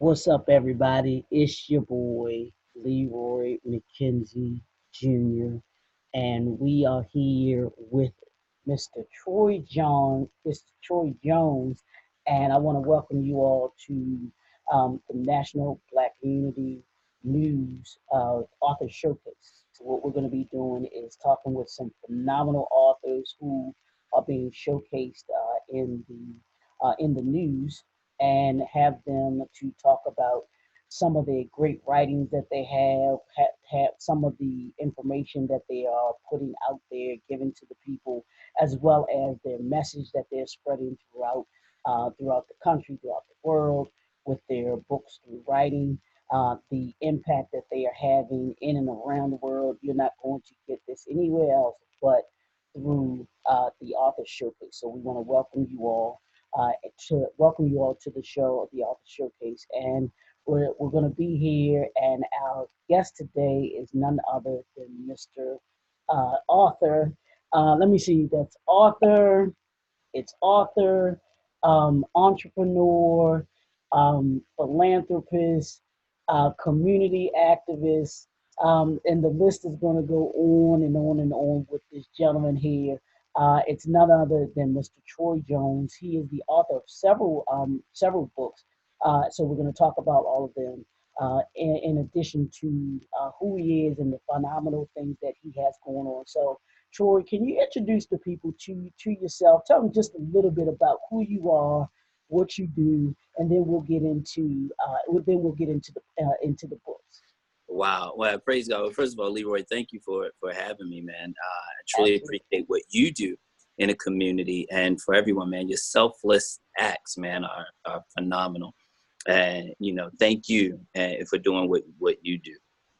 What's up, everybody? It's your boy, Leroy McKenzie Jr., and we are here with Mr. Troy John, Mr. Troy Jones, and I want to welcome you all to the National Black Community News Author Showcase. So what we're going to be doing is talking with some phenomenal authors who are being showcased in the news and have them to talk about some of the great writings that they have some of the information that they are putting out there, giving to the people, as well as their message that they're spreading throughout the country, throughout the world, with their books through writing, the impact that they are having in and around the world. You're not going to get this anywhere else but through the Author Showcase. So we want to uh, welcome you all to the show of the Author Showcase. And we're going to be here, and our guest today is none other than Mr. Author. Let me see, that's author, it's author, entrepreneur, philanthropist, community activist, and the list is going to go on and on and on with this gentleman here. It's none other than Mr. Troy Jones. He is the author of several books. So we're going to talk about all of them. In addition to who he is and the phenomenal things that he has going on. So, Troy, can you introduce the people to yourself? Tell them just a little bit about who you are, what you do, and then we'll get into the books. Wow. Well, praise God. Well, first of all, Leroy, thank you for having me, man. I truly Absolutely. appreciate what you do in a community, and for everyone, man. Your selfless acts, man, are phenomenal. And thank you for doing what you do.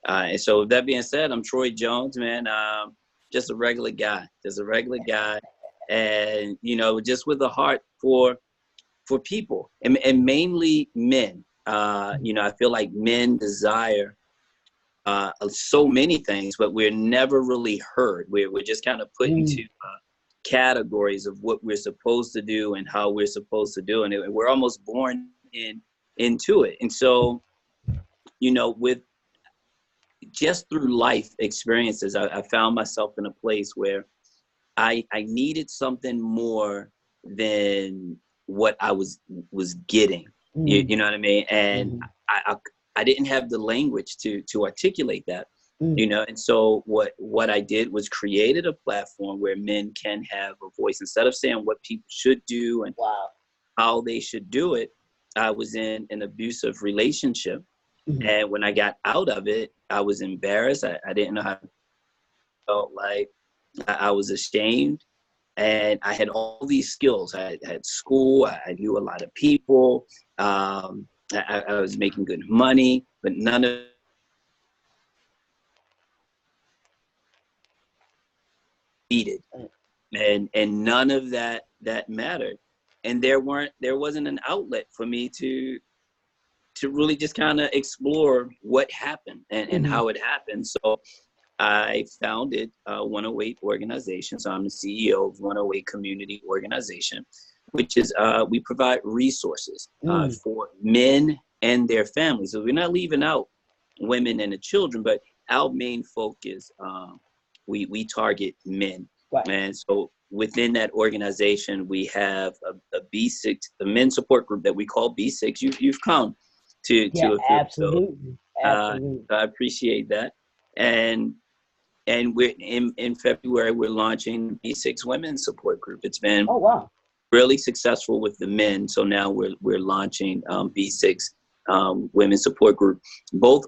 And so, with that being said, I'm Troy Jones, man. Just a regular guy, and just with a heart for people, and mainly men. I feel like men desire so many things, but we're never really heard. We're just kind of put into categories of what we're supposed to do and how we're supposed to do, and we're almost born into it. And so, with just through life experiences, I found myself in a place where I needed something more than what I was getting. You know what I mean? And I, I didn't have the language to articulate that. And so what I did was created a platform where men can have a voice. Instead of saying what people should do and Wow. how they should do it, I was in an abusive relationship. And when I got out of it, I was embarrassed. I didn't know how to felt like. I was ashamed. And I had all these skills. I had school. I knew a lot of people. I was making good money, but none of needed, and none of that mattered. And there wasn't an outlet for me to really just kind of explore what happened and how it happened. So I founded 108 organization. So I'm the CEO of 108 Community Organization, which is we provide resources for men and their families. So we're not leaving out women and the children, but our main focus, we target men. Right. And so within that organization, we have a B6, a men's support group that we call B6. You've come to Yeah, a few. absolutely. So Absolutely. I appreciate that. And we're in February, we're launching B6 Women's Support Group. It's been Oh, wow. really successful with the men. So now we're launching B6 Women's Support Group. Both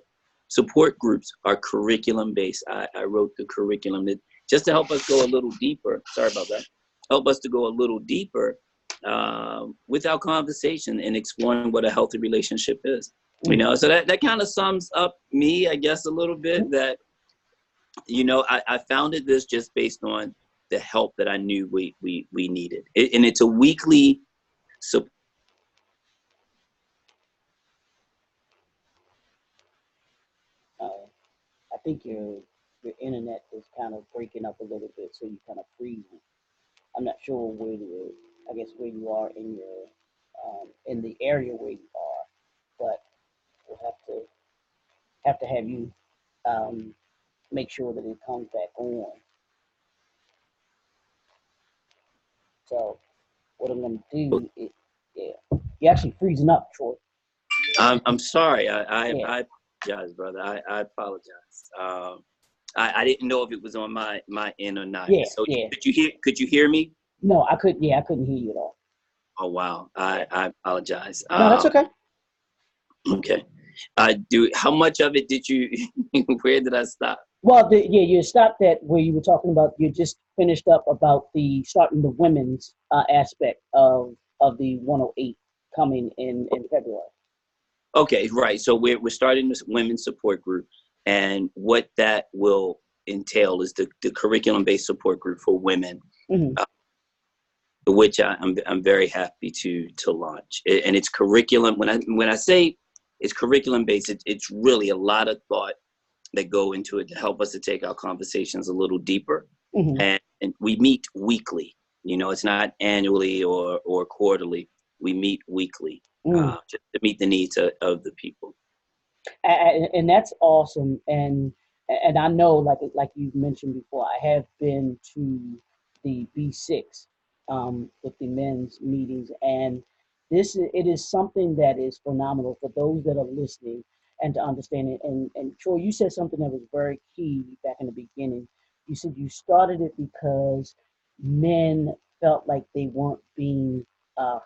support groups are curriculum based. I wrote the curriculum just to help us go a little deeper. Sorry about that. Help us to go a little deeper with our conversation and exploring what a healthy relationship is. So that kind of sums up me, I guess, a little bit. That I founded this just based on the help that I knew we needed. And it's a weekly support. I think your internet is kind of breaking up a little bit, so you kind of freezing. I'm not sure I guess where you are in the area where you are, but have to have you make sure that it comes back on. So what I'm gonna do is, yeah, you're actually freezing up, Troy. I'm sorry. Yeah, I apologize, brother. I apologize. I didn't know if it was on my end or not. yeah, So yeah. could you hear me? No, I couldn't. Yeah, I couldn't hear you at all. Oh wow. Yeah. I apologize. No, that's okay. Okay. How much of it did you where did I stop? Well, yeah, you stopped at where you were talking about. You just finished up about the starting the women's aspect of the 108 coming in February. Okay, right. So we're starting this women's support group, and what that will entail is the curriculum based support group for women, Mm-hmm. uh, which I'm very happy to launch. And it's curriculum. When I say it's curriculum based, it's really a lot of thought that go into it to help us to take our conversations a little deeper. Mm-hmm. And we meet weekly. You know, it's not annually or quarterly. We meet weekly Mm. just to meet the needs of the people. And that's awesome. And I know, like you mentioned before, I have been to the B6 with the men's meetings, and it is something that is phenomenal for those that are listening and to understand it. And Troy, you said something that was very key back in the beginning. You said you started it because men felt like they weren't being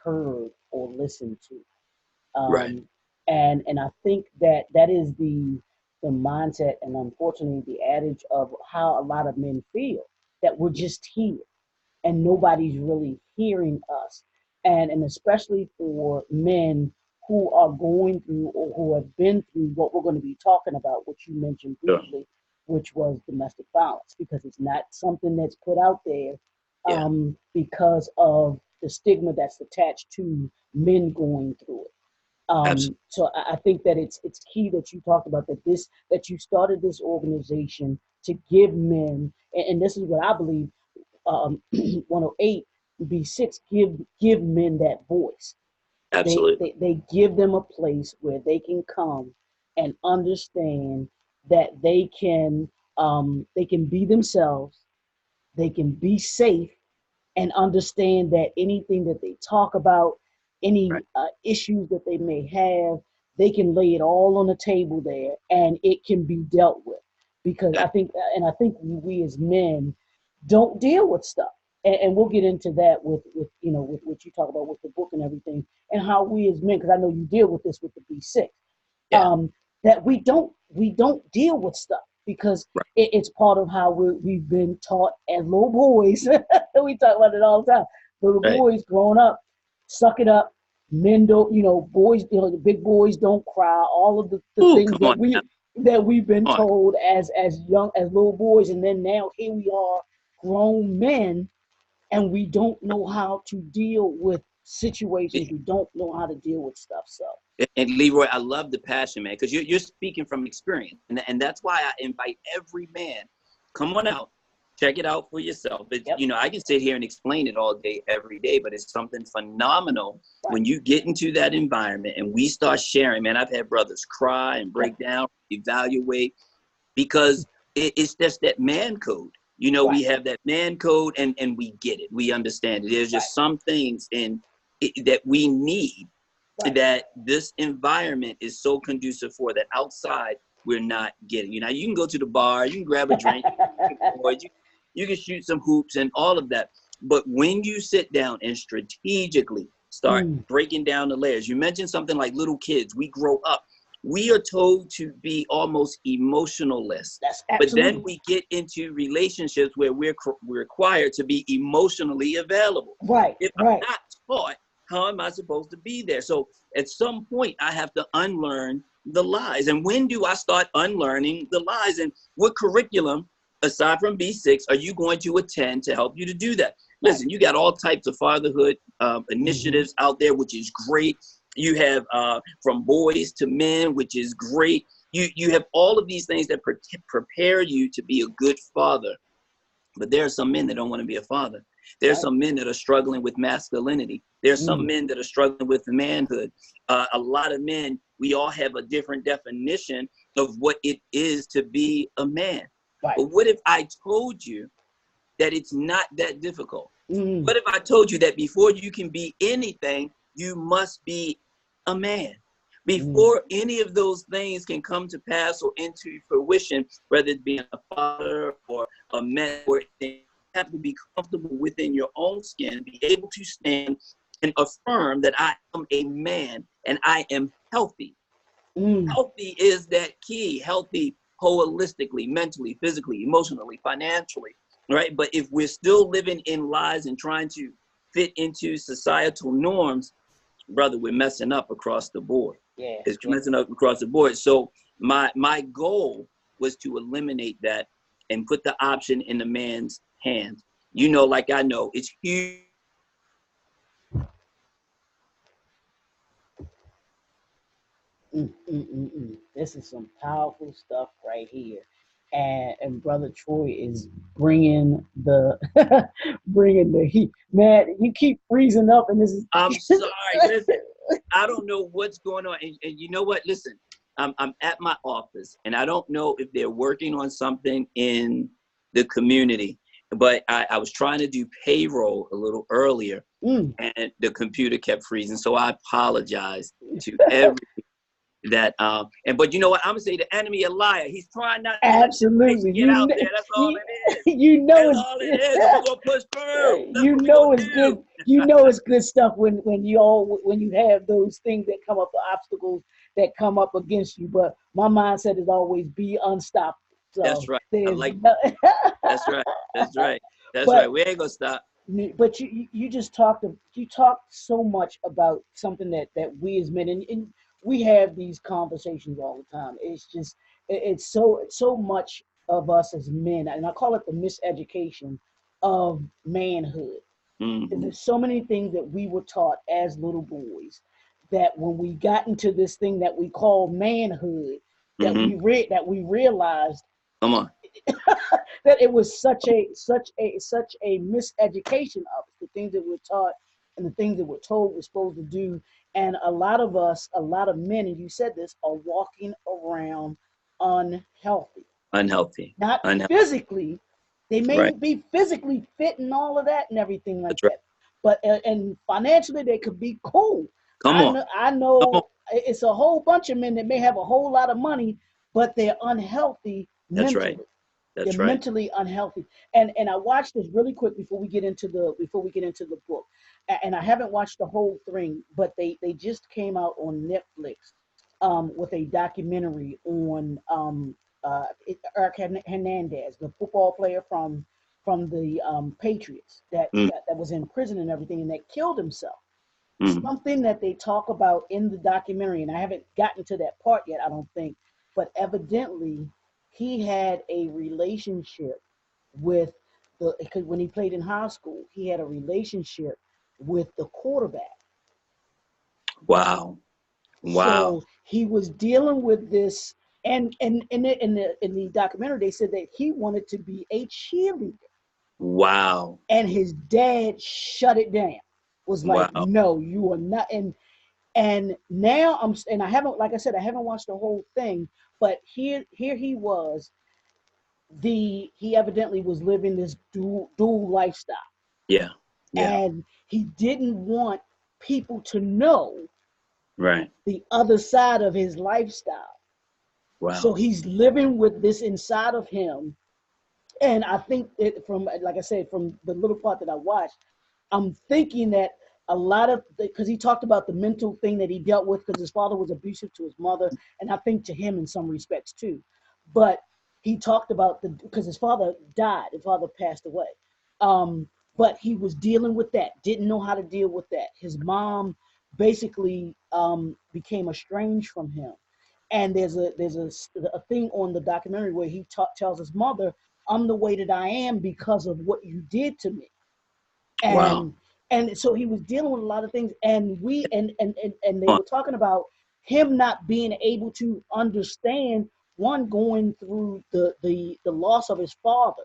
heard or listened to. Right. um, and I think that that is the mindset and unfortunately the adage of how a lot of men feel, that we're just here and nobody's really hearing us. And especially for men who are going through or who have been through what we're going to be talking about, which you mentioned Sure. briefly, which was domestic violence, because it's not something that's put out there Yeah. because of the stigma that's attached to men going through it. Absolutely. So I think that it's key that you talked about that you started this organization to give men, and this is what I believe, 108 B6 give men that voice. Absolutely. They give them a place where they can come and understand that they can be themselves, they can be safe, and understand that anything that they talk about, Right. any issues that they may have, they can lay it all on the table there, and it can be dealt with. Because Yeah. I think we as men don't deal with stuff, and we'll get into that with with what you talk about with the book and everything, and how we as men, because I know you deal with this with the B6, Yeah. that we don't deal with stuff because Right. it's part of how we've been taught as little boys. We talk about it all the time. Little Right. boys growing up, suck it up. Men don't, boys, the big boys don't cry. All of the Ooh, things come on now. that we've been Come on. told as little boys, and then now here we are, grown men, and we don't know how to deal with situations. We don't know how to deal with stuff. So, And Leroy, I love the passion, man, because you're speaking from experience. And that's why I invite every man, come on out, check it out for yourself. yep, I can sit here and explain it all day, every day, but it's something phenomenal right, when you get into that environment and we start sharing. Man, I've had brothers cry and yep, break down, evaluate, because it's just that man code. right, We have that man code and we get it. We understand it. There's right, just some things that we need right. that this environment is so conducive for that outside we're not getting. You can go to the bar, you can grab a drink, you can shoot some hoops and all of that. But when you sit down and strategically start Mm, breaking down the layers, you mentioned something like little kids. We grow up, we are told to be almost emotionless. that's But then absolutely we get into relationships where we're required to be emotionally available. right, If I'm right, not taught, how am I supposed to be there? So at some point, I have to unlearn the lies. And when do I start unlearning the lies? And what curriculum, aside from B6, are you going to attend to help you to do that? right. Listen, you got all types of fatherhood Mm-hmm. initiatives out there, which is great. You have from boys to men, which is great. You have all of these things that prepare you to be a good father. But there are some men that don't want to be a father. There are Right. some men that are struggling with masculinity. There are some Mm, men that are struggling with manhood. A lot of men we all have a different definition of what it is to be a man. Right. But what if I told you that it's not that difficult? Mm. What if I told you that before you can be anything, you must be a man? Before any of those things can come to pass or into fruition, whether it's being a father or a mentor, you have to be comfortable within your own skin, be able to stand and affirm that I am a man and I am healthy. Healthy is that key. Healthy holistically, mentally, physically, emotionally, financially, right? But if we're still living in lies and trying to fit into societal norms, brother, we're messing up across the board. Yeah, It's messing up across the board. So my goal was to eliminate that and put the option in the man's hands. You know, like I know, it's huge. This is some powerful stuff right here, and brother Troy is bringing the bringing the heat. Man, you keep freezing up, and this is. I'm sorry. Listen, I don't know what's going on. And you know what? Listen, I'm at my office, and I don't know if they're working on something in the community, but I was trying to do payroll a little earlier, and the computer kept freezing. So I apologize to everyone that but you know what, I'm gonna say the enemy a liar. He's trying not to let the Absolutely, information get out there. That's all it is. you know That's it's all it is. We're gonna push through. That's you what we're know gonna it's good. do. You know it's good stuff when you have those things that come up, the obstacles that come up against you. But my mindset is always be unstoppable. That's So right. I there's like no, that's right. That's right. That's but right. We ain't gonna stop. you just talked so much about something that we as men, and we have these conversations all the time. It's just it's so much of us as men, and I call it the miseducation of manhood. Mm-hmm. There's so many things that we were taught as little boys that when we got into this thing that we call manhood, Mm-hmm. that we realized Come on. that it was such a miseducation of us, the things that we're taught and the things that we're told we're supposed to do. And a lot of us, a lot of men, and you said this, are walking around unhealthy. Unhealthy. Not Unhealthy. physically. They may Right. be physically fit and all of that and everything like That's right. that. But and financially they could be cool. Come on. I Come on. know it's a whole bunch of men that may have a whole lot of money, but they're unhealthy That's right. mentally. They're That's right. mentally unhealthy. And I watched this really quick before we get into the book. And I haven't watched the whole thing, but they just came out on Netflix with a documentary on Eric Hernandez, the football player from the Patriots that was in prison and everything, and that killed himself. Mm-hmm. Something that they talk about in the documentary, and I haven't gotten to that part yet, I don't think, but evidently he had a relationship with because when he played in high school, he had a relationship with the quarterback. Wow. Wow. So he was dealing with this, and in the documentary, they said that he wanted to be a cheerleader, Wow. and his dad shut it down. Was like, Wow. no, you are not. And now and I haven't, like I said, I haven't watched the whole thing, but here he was. He evidently was living this dual lifestyle, Yeah. Yeah. and he didn't want people to know Right. the other side of his lifestyle. So Wow. he's living with this inside of him. And I think that from, like I said, from the little part that I watched, I'm thinking that a lot of, because he talked about the mental thing that he dealt with because his father was abusive to his mother, and I think to him in some respects too. But he talked about because his father died, his father passed away. Um, but he was dealing with that, didn't know how to deal with that. His mom basically became estranged from him. And there's a thing on the documentary where he tells his mother, "I'm the way that I am because of what you did to me." Wow. And so he was dealing with a lot of things, and and they Come on. were talking about him not being able to understand, one, going through the loss of his father,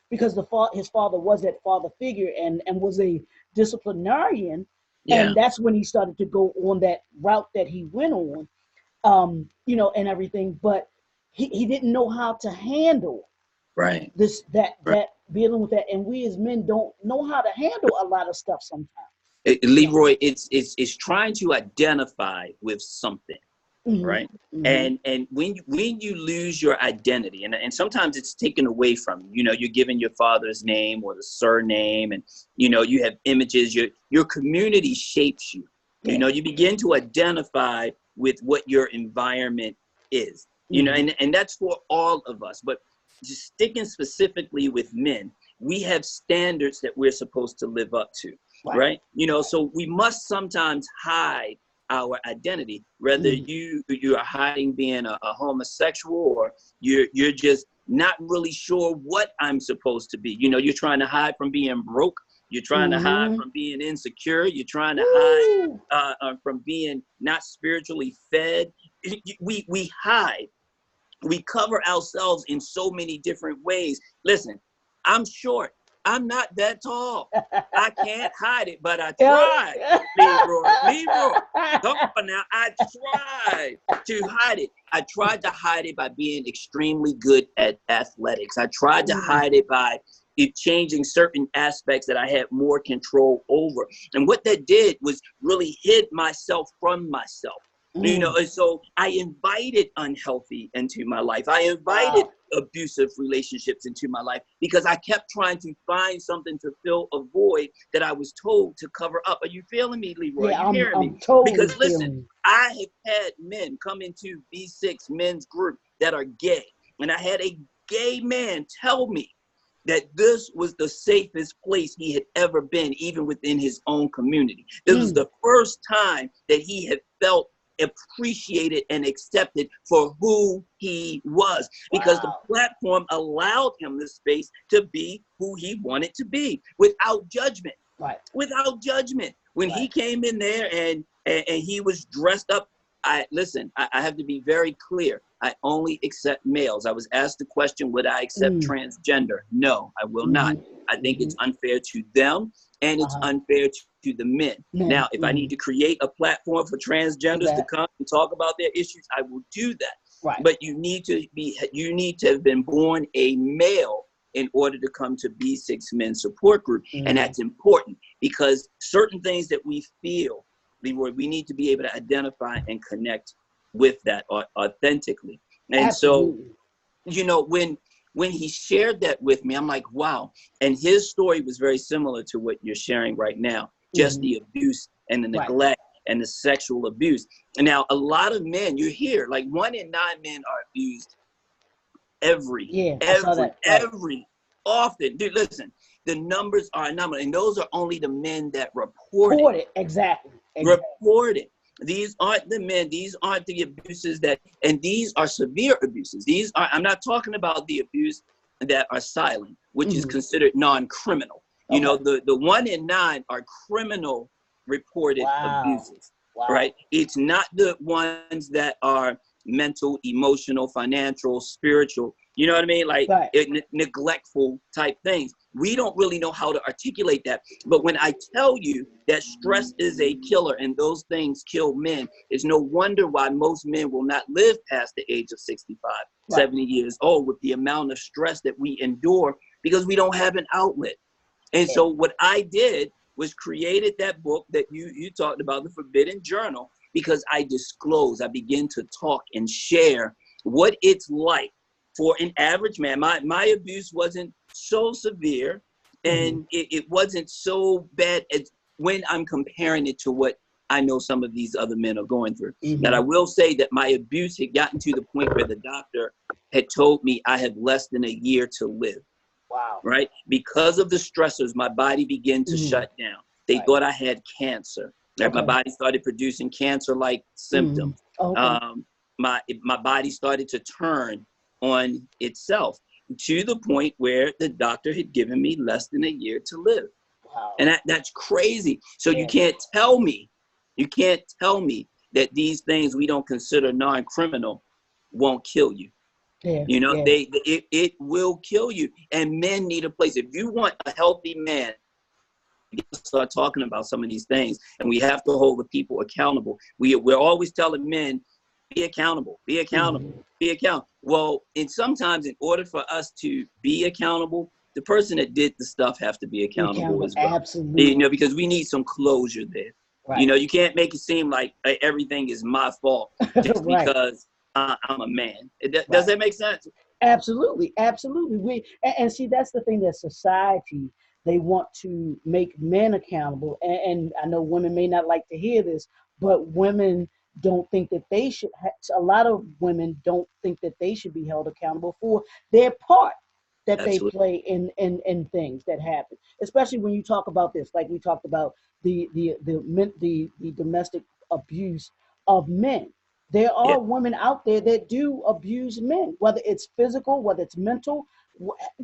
because his father was that father figure and was a disciplinarian, Yeah. and that's when he started to go on that route that he went on. you know, and everything, but he didn't know how to handle Right. this, Right. that dealing with that. And we as men don't know how to handle a lot of stuff sometimes. You know? Leroy, it's trying to identify with something, right? And when you lose your identity, and sometimes it's taken away from you. You know, you're given your father's name or the surname, and you know you have images. Your community shapes you. You know, you begin to identify with what your environment is. You know, and that's for all of us. But just sticking specifically with men, we have standards that we're supposed to live up to, right? You know, so we must sometimes hide our identity, whether you are hiding being a homosexual, or you're just not really sure what I'm supposed to be. You know, you're trying to hide from being broke. You're trying to hide from being insecure. You're trying to hide from being not spiritually fed. We hide. We cover ourselves in so many different ways. Listen, I'm short. I'm not that tall. I can't hide it, but I tried. Leroy, come on now. I tried to hide it. I tried to hide it by being extremely good at athletics. I tried to hide it by changing certain aspects that I had more control over. And what that did was really hid myself from myself. You know, and so I invited unhealthy into my life. I invited abusive relationships into my life because I kept trying to find something to fill a void that I was told to cover up. Are you feeling me, Leroy? Yeah, Are you hearing me? totally Because listen, feeling. I have had men come into B6 men's group that are gay. And I had a gay man tell me that this was the safest place he had ever been, even within his own community. This was the first time that he had felt appreciated and accepted for who he was, because the platform allowed him the space to be who he wanted to be without judgment. Without judgment. When he came in there and he was dressed up, I have to be very clear. I only accept males. I was asked the question, would I accept transgender? No, I will not. I think it's unfair to them, and it's unfair to the men. Now, if I need to create a platform for transgenders to come and talk about their issues, I will do that. But you need to have been born a male in order to come to B6 Men's Support Group. And that's important because certain things that we feel, Leroy, we need to be able to identify and connect with that authentically. And so, you know, when he shared that with me, I'm like, wow. And his story was very similar to what you're sharing right now, just the abuse and the neglect and the sexual abuse. And now a lot of men, you hear like 1 in 9 men are abused every often. Dude, listen, the numbers are a number, and those are only the men that report it. Exactly. Report it. These aren't the men. These aren't the abuses and these are severe abuses. I'm not talking about the abuse that are silent, which is considered non-criminal. You know, the 1 in 9 are criminal reported abuses, right? It's not the ones that are mental, emotional, financial, spiritual, you know what I mean? Like neglectful type things. We don't really know how to articulate that. But when I tell you that stress is a killer and those things kill men, it's no wonder why most men will not live past the age of 65, 70 years old with the amount of stress that we endure because we don't have an outlet. And so what I did was created that book that you talked about, The Forbidden Journal, because I begin to talk and share what it's like for an average man. My abuse wasn't so severe and it wasn't so bad as when I'm comparing it to what I know some of these other men are going through. That I will say that my abuse had gotten to the point where the doctor had told me I have less than a year to live. Right? Because of the stressors, my body began to shut down. They thought I had cancer. Right? My body started producing cancer-like symptoms. My body started to turn on itself to the point where the doctor had given me less than a year to live. And that's crazy. So you can't tell me that these things we don't consider non-criminal won't kill you. You know, it will kill you. And men need a place. If you want a healthy man, we start talking about some of these things, and we have to hold the people accountable. We're always telling men, Be accountable. Be accountable. Mhm. Be accountable. Well, and sometimes in order for us to be accountable, the person that did the stuff have to be Be accountable accountable. as well. You know, Absolutely. because we need some closure there. You Right. know, you can't make it seem like everything is my fault just Right. because I'm a man. Does Right. that make sense? Absolutely, absolutely. And see, that's the thing, that society, they want to make men accountable, and I know women may not like to hear this, but women don't think that they should. A lot of women don't think that they should be held accountable for their part that they Absolutely. play in things that happen. Especially when you talk about this, like we talked about the domestic abuse of men. There Yeah, are women out there that do abuse men, whether it's physical, whether it's mental,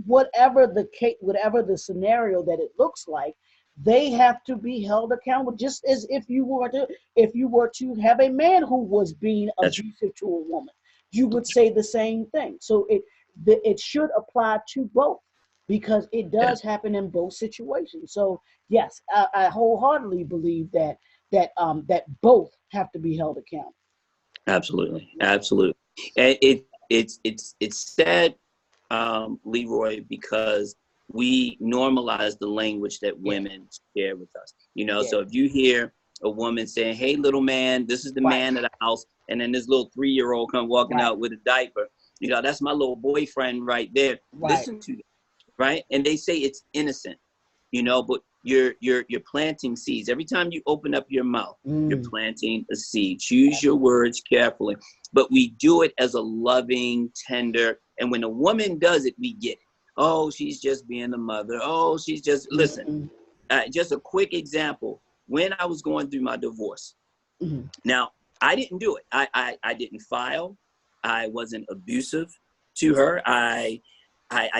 whatever the case, whatever the scenario that it looks like, they have to be held accountable. Just as if you were to have a man who was being that's right. abusive to a woman, you would say the same thing. So it should apply to both, because it Yeah, does happen in both situations. So yes, I wholeheartedly believe that both have to be held accountable. absolutely, Yeah. absolutely. And it's sad, Leroy, because we normalize the language that Yeah. women share with us. You know, Yeah. so if you hear a woman saying, "Hey, little man, this is the Right. man of the house," and then this little 3-year-old come walking Right. out with a diaper, you know, that's my little boyfriend right there. Right. Listen to them, right? And they say it's innocent, you know, but you're planting seeds. Every time you open up your mouth, you're Mm. planting a seed. Choose your words carefully. But we do it as a loving, tender, and when a woman does it, we get it. Oh, she's just being a mother. Oh, she's just listen. Mm-mm. Just a quick example. When I was going through my divorce, Mm. now I didn't do it. I didn't file. I wasn't abusive to her. I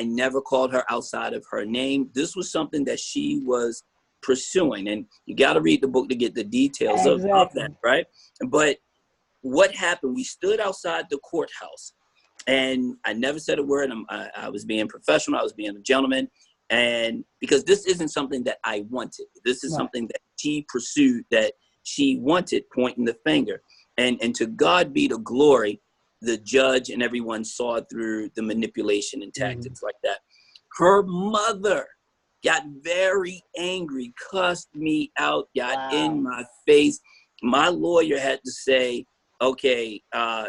never called her outside of her name. This was something that she was pursuing. And you got to read the book to get the details of that, Exactly. right? But what happened, we stood outside the courthouse and I never said a word. I was being professional. I was being a gentleman. And because this isn't something that I wanted, this is Right. something that she pursued, that she wanted, pointing the finger. And to God be the glory, the judge and everyone saw through the manipulation and Mm. tactics like that. Her mother got very angry, cussed me out, got in Wow. my face. My lawyer had to say, okay,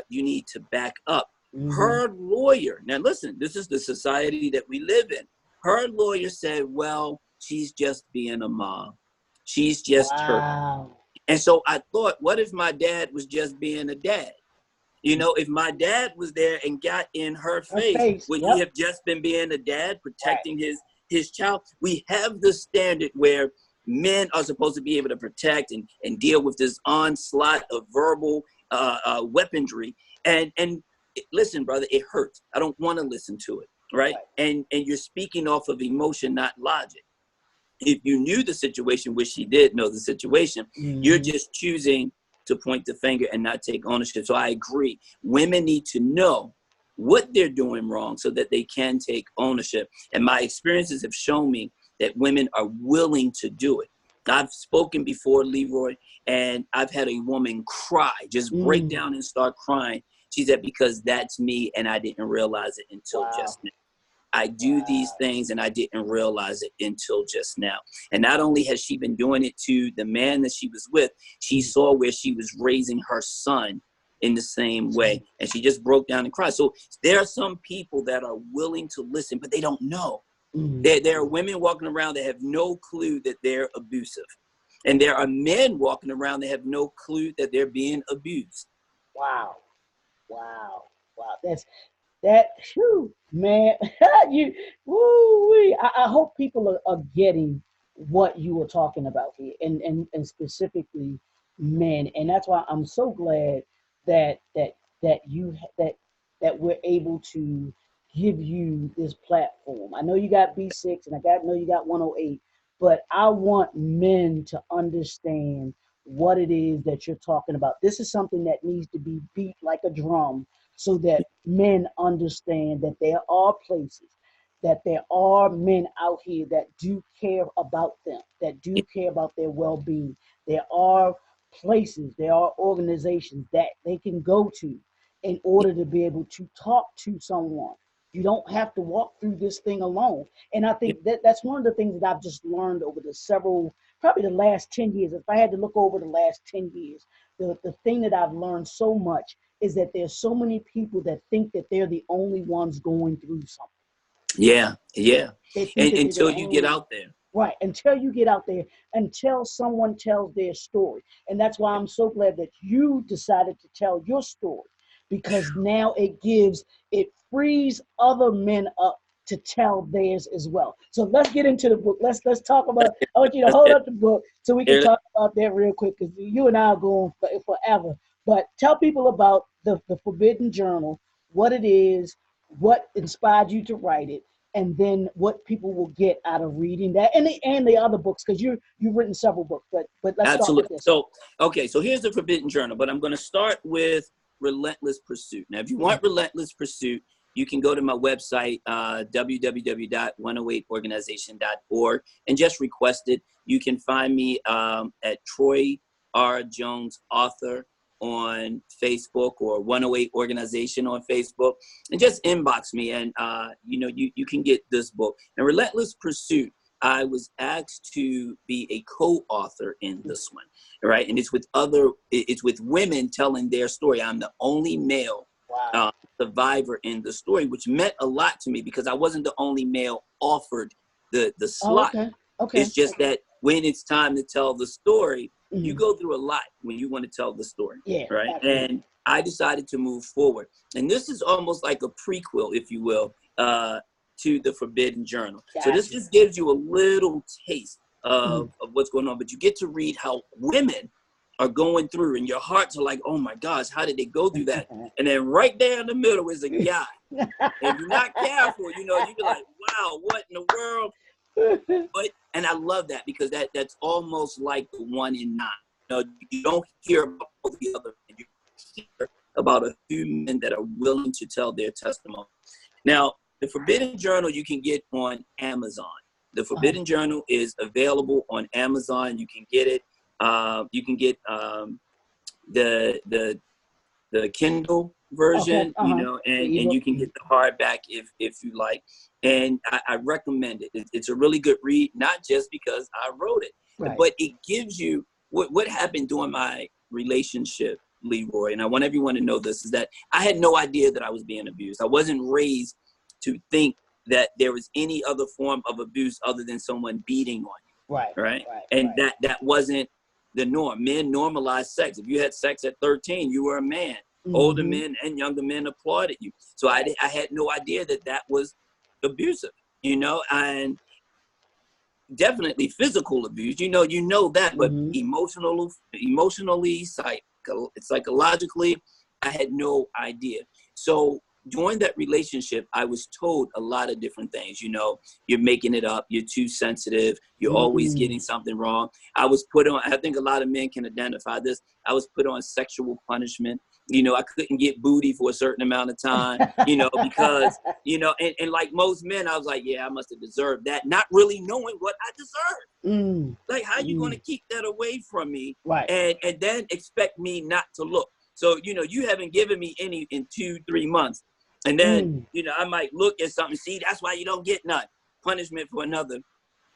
you need to back up. Mm-hmm. Her lawyer, now listen, this is the society that we live in. Her lawyer said, well, she's just being a mom. She's just hurt. Wow. And so I thought, what if my dad was just being a dad? You know, if my dad was there and got in her Her face, face. would he Yep. have just been being a dad, Right. protecting his child? We have the standard where men are supposed to be able to protect and deal with this onslaught of verbal weaponry. And listen, brother, it hurts. I don't want to listen to it, right? Right. And you're speaking off of emotion, not logic. If you knew the situation, which she did know the situation, you're Mm-hmm. just choosing to point the finger and not take ownership. So I agree. Women need to know what they're doing wrong so that they can take ownership. And my experiences have shown me that women are willing to do it. I've spoken before, Leroy, and I've had a woman cry, just break Mm. down and start crying. She said, because that's me and I didn't realize it until Wow. just now. I do these Wow. things and I didn't realize it until just now. And not only has she been doing it to the man that she was with, she Mm. saw where she was raising her son in the same way. And she just broke down and cried. So there are some people that are willing to listen, but they don't know. Mm. There are women walking around that have no clue that they're abusive. And there are men walking around that have no clue that they're being abused. Wow. Wow. Wow. That, whew, man, you, woo wee. I hope people are getting what you were talking about here, and specifically men, and that's why I'm so glad that that that you that we're able to give you this platform. I know you got B6, and know you got 108, but I want men to understand what it is that you're talking about. This is something that needs to be beat like a drum, so that men understand that there are places, that there are men out here that do care about them, that do care about their well being. There are places, there are organizations that they can go to in order to be able to talk to someone. You don't have to walk through this thing alone. And I Yeah. think that that's one of the things that I've just learned over the several, probably the last 10 years. If I had to look over the last 10 years, the thing that I've learned so much is that there's so many people that think that they're the only ones going through something. Yeah. Yeah. They think And that they're the until you only get one. out there. Right. Until you get out there, until someone tells their story. And that's why I'm so glad that you decided to tell your story, because now it frees other men up to tell theirs as well. So let's get into the book. Let's talk about, I want you to Let's hold up the book so we can hear it. talk about that real quick, because you and I are going forever. But tell people about the Forbidden Journal, what it is, what inspired you to write it, and then what people will get out of reading that, and the other books, because you've written several books, but let's start with Absolutely. this So, okay, so here's the Forbidden Journal, but I'm going to start with Relentless Pursuit. Now, if you one. want Relentless Pursuit, you can go to my website, www.108organization.org, and just request it. You can find me at Troy R. Jones Author on Facebook, or 108 Organization on Facebook, and just inbox me, and you can get this book. And Relentless Pursuit, I was asked to be a co-author in this one, right? And it's with women telling their story. I'm the only male Wow. survivor in the story, which meant a lot to me because I wasn't the only male offered the Oh, slot. okay. Okay. It's just that when it's time to tell the story, you Mhm. go through a lot when you want to tell the story, Yeah, right? absolutely. And I decided to move forward. And this is almost like a prequel, if you will, to the Forbidden Journal. So this Gotcha. just gives you a little taste Mhm. of what's going on, but you get to read how women are going through, and your hearts are like, oh my gosh, how did they go through that? And then right there in the middle is a guy. And if you're not careful, you'd be like, wow, what in the world? But and I love that because that's almost like the 1 in 9. You don't hear about all the other men. You hear about a few men that are willing to tell their testimony. Now, the Forbidden Journal you can get on Amazon. The Uh-huh. Forbidden Journal is available on Amazon. You can get it. You can get the Kindle Okay. version, Uh-huh. The and ebook. you can get the hardback if you like. And I recommend it. It's a really good read, not just because I wrote it, Right. but it gives you what happened during my relationship, Leroy. And I want everyone to know this, is that I had no idea that I was being abused. I wasn't raised to think that there was any other form of abuse other than someone beating on Right. you, right? Right. And Right. that wasn't the norm. Men normalized sex. If you had sex at 13, you were a man. Older Mm-hmm. men and younger men applauded you. So Right. I had no idea that was abusive, and definitely physical abuse. You know that, but Mm-hmm. emotionally, psychologically, I had no idea. So during that relationship, I was told a lot of different things. You're making it up. You're too sensitive. You're always Mm-hmm. getting something wrong. I was put on. I think a lot of men can identify this. I was put on sexual punishment. I couldn't get booty for a certain amount of time. Because and like most men, I was like, yeah, I must have deserved that, not really knowing what I deserved. Mm. Like, how you going Mm. to keep that away from me Right. and then expect me not to look? So, you haven't given me any in 2-3 months. And then, Mm. I might look at something, see, that's why you don't get none. Punishment for another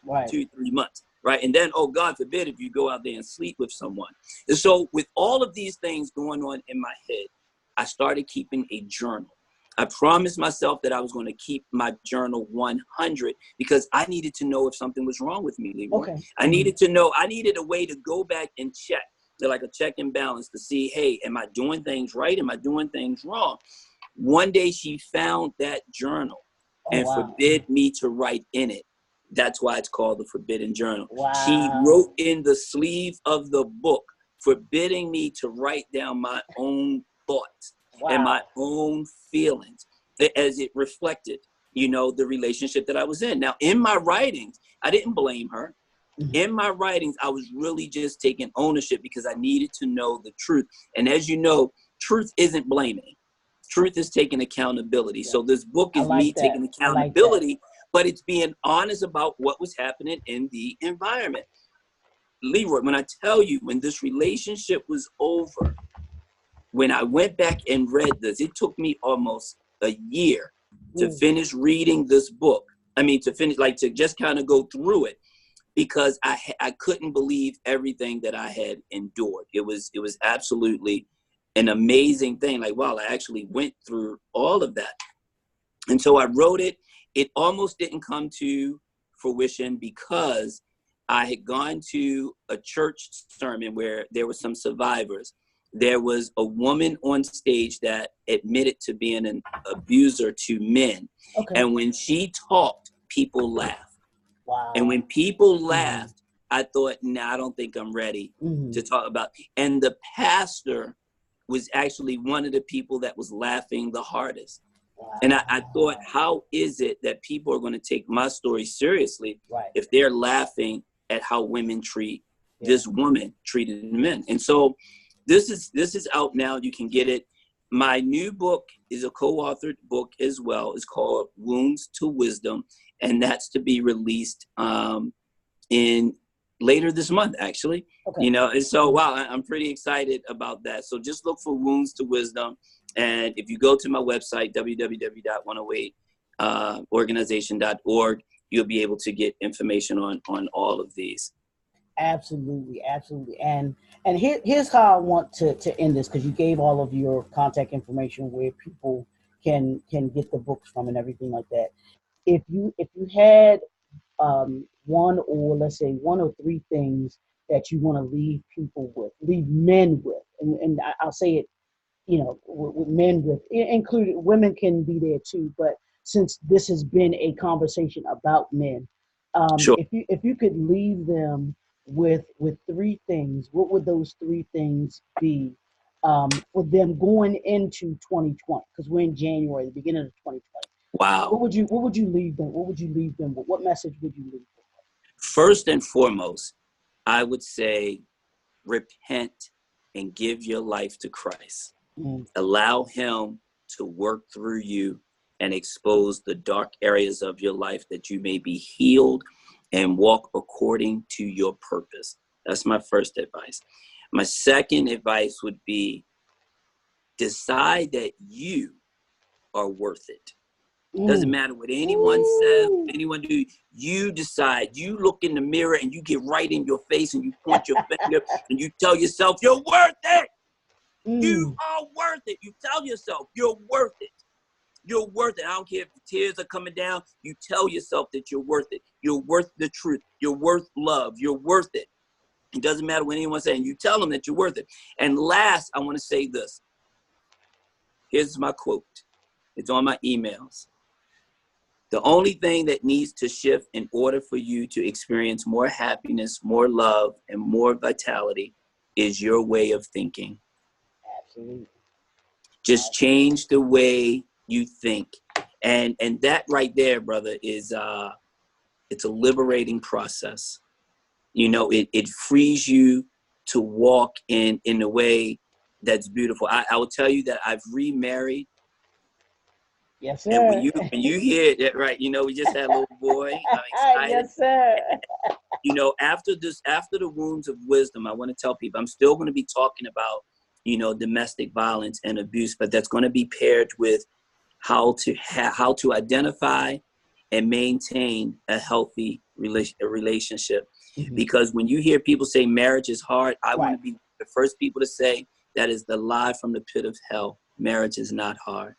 Right. 2-3 months. Right. And then, oh, God forbid, if you go out there and sleep with someone. And so with all of these things going on in my head, I started keeping a journal. I promised myself that I was going to keep my journal 100 because I needed to know if something was wrong with me, Leroy. Okay. I Mm-hmm. needed to know. I needed a way to go back and check, like a check and balance, to see, hey, am I doing things right? Am I doing things wrong? One day she found that journal Oh, and wow. forbid me to write in it. That's why it's called the Forbidden Journal. She Wow. wrote in the sleeve of the book, forbidding me to write down my own thoughts and my Wow. own feelings as it reflected, the relationship that I was in. Now, in my writings, I didn't blame her. Mm-hmm. In my writings, I was really just taking ownership because I needed to know the truth. And as you know, truth isn't blaming. Truth is taking accountability. Yeah. So this book I is me like that. taking I like that. accountability, but it's being honest about what was happening in the environment. Leroy, when I tell you, when this relationship was over, when I went back and read this, it took me almost a year to finish reading this book. I mean, to finish, like to just kind of go through it, because I couldn't believe everything that I had endured. It was absolutely an amazing thing. Like, wow, I actually went through all of that. And so I wrote it. It almost didn't come to fruition because I had gone to a church sermon where there were some survivors. There was a woman on stage that admitted to being an abuser to men. Okay. And when she talked, people laughed. Wow. And when people laughed, I thought, nah, I don't think I'm ready to talk about. And the pastor was actually one of the people that was laughing the hardest. Wow. And I thought, how is it that people are going to take my story seriously if they're laughing at how women treat this woman treated men? And so this is out now. You can get it. My new book is a co-authored book as well. It's called Wounds to Wisdom, and that's to be released in later this month, actually. Okay. You know, and so wow, I'm pretty excited about that. So just look for Wounds to Wisdom, and if you go to my website www.108organization.org, you'll be able to get information on all of these. Absolutely, absolutely. And here's how I want to end this, because you gave all of your contact information where people can get the books from and everything like that. If you had one, or let's say one or three things that you want to leave men with, and I'll say it, you know, with men with, included women can be there too, but since this has been a conversation about men, sure. if you could leave them with three things, what would those three things be for them going into 2020? Because we're in January, the beginning of 2020. Wow. What would you leave them? What would you leave them with? What message would you leave them with? First and foremost, I would say repent and give your life to Christ. Allow him to work through you and expose the dark areas of your life, that you may be healed and walk according to your purpose. That's my first advice. My second advice would be decide that you are worth it. Doesn't matter what anyone says, anyone do. You decide. You look in the mirror and you get right in your face and you point your finger and you tell yourself, you're worth it. You are worth it. You tell yourself you're worth it. You're worth it. I don't care if the tears are coming down. You tell yourself that you're worth it. You're worth the truth. You're worth love. You're worth it. It doesn't matter what anyone's saying. You tell them that you're worth it. And last, I want to say this. Here's my quote. It's on my emails. The only thing that needs to shift in order for you to experience more happiness, more love, and more vitality is your way of thinking. Absolutely. Just change the way you think. And that right there, brother, is it's a liberating process. You know, it frees you to walk in a way that's beautiful. I will tell you that I've remarried. Yes, sir. And when you hear that, right, you know, we just had a little boy. I'm excited. Yes, sir. You know, after the Wounds of Wisdom, I want to tell people I'm still going to be talking about, you know, domestic violence and abuse, but that's going to be paired with how to identify and maintain a healthy relationship. Because when you hear people say marriage is hard, I want to be the first people to say that is the lie from the pit of hell. Marriage is not hard.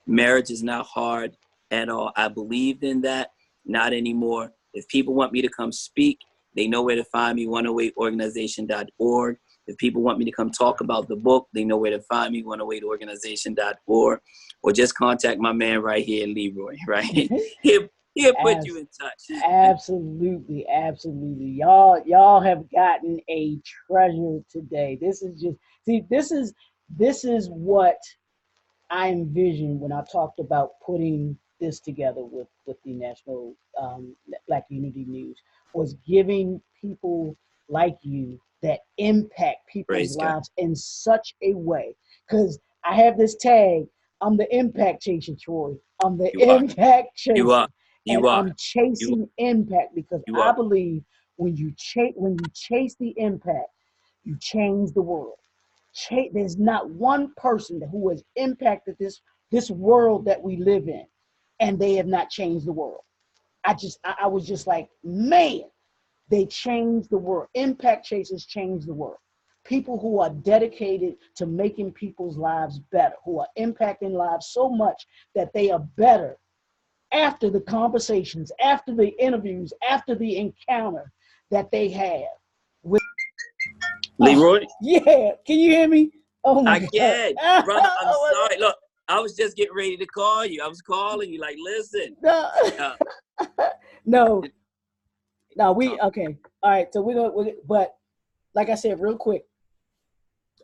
Marriage is not hard at all. I believed in that. Not anymore. If people want me to come speak, they know where to find me, 108organization.org. If people want me to come talk about the book, they know where to find me, 108organization.org. Or just contact my man right here, Leroy, right? He'll put you in touch. Absolutely, absolutely. Y'all have gotten a treasure today. This is what I envisioned when I talked about putting this together with the National Black Unity News, was giving people like you that impact people's lives in such a way. Because I have this tag, I'm the impact chaser, Troy. I'm the impact chaser. You are. I'm chasing impact because I believe when you chase the impact, you change the world. There's not one person who has impacted this world that we live in, and they have not changed the world. I was just like, man, they changed the world. Impact chasers change the world. People who are dedicated to making people's lives better, who are impacting lives so much that they are better after the conversations, after the interviews, after the encounter that they have with. Oh, Leroy, yeah. Can you hear me? Oh my I God. can, brother. I'm sorry. Look, I was just getting ready to call you. I was calling you, like, listen. No, Uh, no, no. talk. Okay. All right. So but like I said, real quick.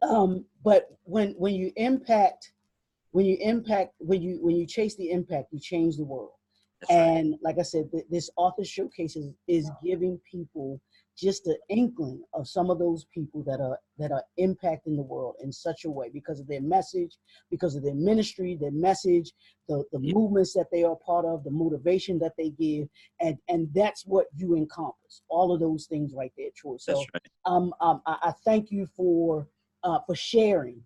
But when you chase the impact, you change the world. That's right. And like I said, this author showcase is giving people just an inkling of some of those people that are impacting the world in such a way because of their message, because of their ministry, their message, the Yeah, movements that they are part of, the motivation that they give, and that's what you encompass. All of those things right there, Troy. that's So right. I thank you for sharing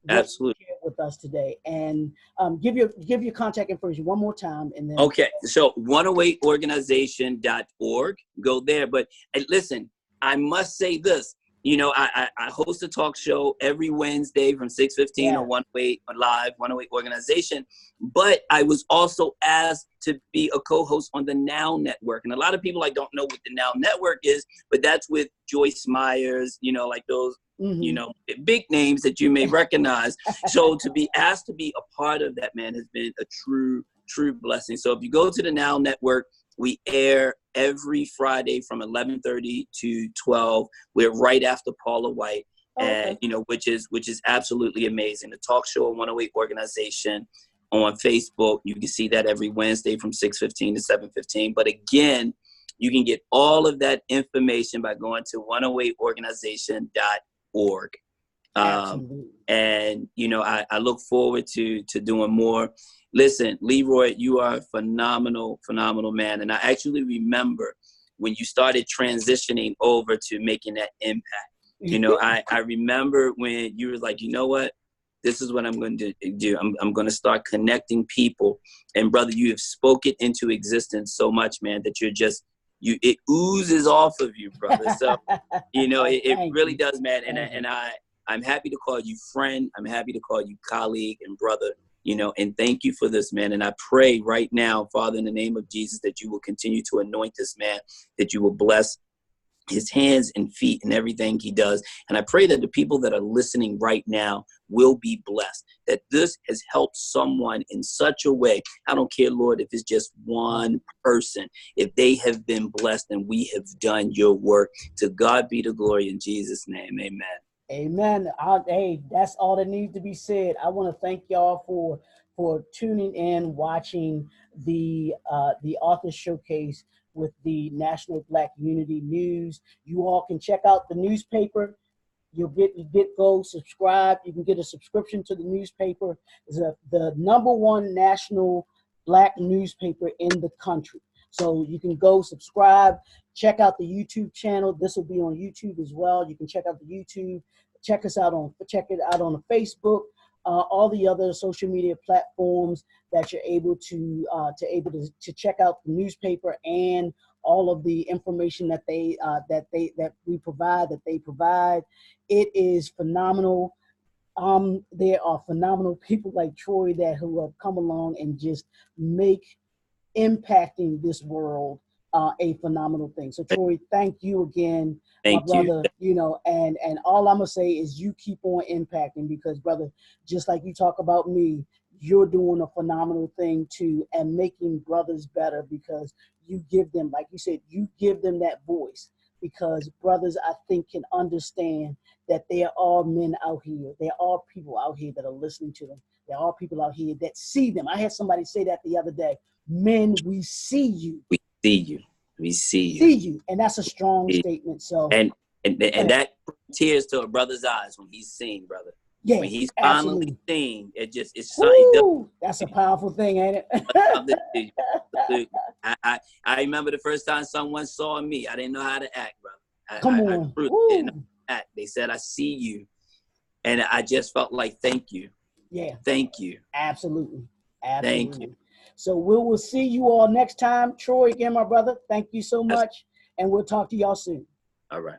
what you Absolutely. shared with us today, and give your contact information one more time, and then Okay, so 108organization.org. Go there. But listen, I must say this. You know, I host a talk show every Wednesday from 6:15 yeah, on 108 Live, 108 Organization. But I was also asked to be a co-host on the Now Network. And a lot of people don't know what the Now Network is, but that's with Joyce Myers, like those, mm-hmm. big names that you may recognize. So to be asked to be a part of that, man, has been a true blessing. So if you go to the Now Network, we air every Friday from 11:30 to 12. We're right after Paula White, Oh, and okay. which is absolutely amazing. The talk show on 108 Organization on Facebook. You can see that every Wednesday from 6:15 to 7:15. But again, you can get all of that information by going to 108organization.org. Absolutely. And I look forward to doing more. Listen, Leroy, you are a phenomenal man, and I actually remember when you started transitioning over to making that impact. I remember when you were like, you know what, this is what I'm going to do. I'm going to start connecting people, and brother, you have spoken into existence so much, man, that it oozes off of you, brother. So it Thank really you. does, man. Thank you. I'm happy to call you friend. I'm happy to call you colleague and brother, and thank you for this, man. And I pray right now, Father, in the name of Jesus, that you will continue to anoint this man, that you will bless his hands and feet and everything he does. And I pray that the people that are listening right now will be blessed, that this has helped someone in such a way. I don't care, Lord, if it's just one person, if they have been blessed and we have done your work. To God be the glory in Jesus' name. Amen. Amen. Hey, that's all that needs to be said. I want to thank y'all for tuning in, watching the author showcase with the National Black Unity News. You all can check out the newspaper. Go subscribe. You can get a subscription to the newspaper. It's the number one national Black newspaper in the country. So you can go subscribe, check out the YouTube channel. This will be on YouTube as well. You can check out the YouTube. Check it out on the Facebook, all the other social media platforms that you're able to check out the newspaper and all of the information that they provide. It is phenomenal. There are phenomenal people like Troy who have come along and just make impacting this world a phenomenal thing. So Troy, thank you again, my Thank you. brother. And all I'm gonna say is you keep on impacting, because brother, just like you talk about me, you're doing a phenomenal thing too, and making brothers better, because you give them, like you said, you give them that voice, because brothers, I think, can understand that there are men out here, there are people out here that are listening to them. There are people out here that see them. I had somebody say that the other day. Men, we see you. We see you. We see you. See you. And that's a strong statement. So, And that tears to a brother's eyes when he's seen, brother. yeah, When he's finally absolutely. seen, it's something. Woo! That's a powerful thing, ain't it? Love this to you. Absolutely. I remember the first time someone saw me. I didn't know how to act, brother. Come I on. truly didn't know Woo. how to act. They said, I see you. And I just felt like, thank you. Yeah. Thank you. Absolutely. Thank you. Absolutely. So we will see you all next time. Troy, again, my brother, thank you so much. And we'll talk to y'all soon. All right.